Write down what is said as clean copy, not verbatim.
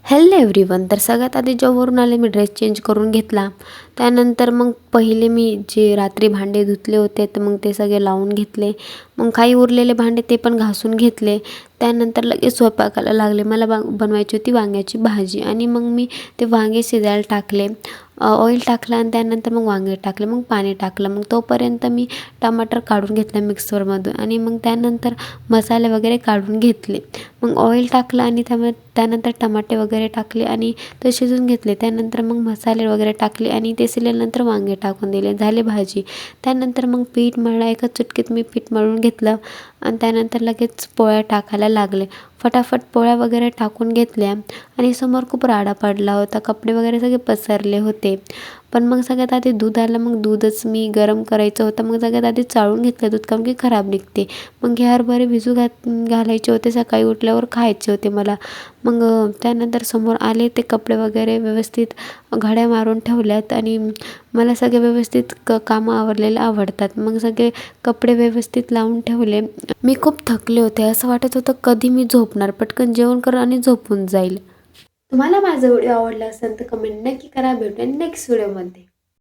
Hello everyone. तर सगळ्यात आधी जॉबवरून आले मी ड्रेस चेंज करून घेतला. त्यानंतर मग पहिले मी जे रात्री भांडे धुतले होते तर मग ते सगळे लावून घेतले. मग काही उरलेले भांडे ते पण घासून घेतले. त्यानंतर लगेच स्वयंपाकाला लागले. मला बनवायची होती वांग्याची भाजी आणि मग मी ते वांगे शिजायला टाकले. ऑइल टाकलं आणि त्यानंतर मग वांगे टाकले. मग पाणी टाकलं. मग तोपर्यंत मी टमाटर काढून घेतलं मिक्सरमधून आणि मग त्यानंतर मसाले वगैरे काढून घेतले. मग ऑइल टाकलं आणि त्यानंतर टमाटे वगैरे टाकले आणि ते शिजून घेतले. त्यानंतर मग मसाले वगैरे टाकले आणि ते शिजल्यानंतर वांगे टाकून दिले. झाले भाजी. त्यानंतर मग पीठ मळलं. एका चुटकीत मी पीठ मळून घेतलं आणि त्यानंतर लगेच पोळ्या टाकायला लागले. फटाफट पोळ्या वगैरे टाकून घेतल्या आणि समोर खूप राडा पडला होता. कपडे वगैरे सगळे पसरले होते. पण मग सगळ्यात आधी दूध आलं. मग दूधच मी गरम करायचं होतं. मग सगळ्यात आधी चाळून घेतलं दूध, कारण की खराब निघते. मग हे हरभरे भिजू घालायचे होते. सकाळी उठल्यावर खायचे होते मला. मग त्यानंतर समोर आले. ते कपडे वगैरे व्यवस्थित घड्या मारून ठेवल्यात आणि मला सगळे व्यवस्थित कामं आवरलेले आवडतात. मग सगळे कपडे व्यवस्थित लावून ठेवले. मी खूप थकले होते. असं वाटत होतं कधी मी झोपणार, पटकन जेवण कर आणि झोपून जाईल. तुम्हाला माझा व्हिडिओ आवडला असेल तर कमेंट नक्की करा. भेटूया नेक्स्ट व्हिडिओमध्ये.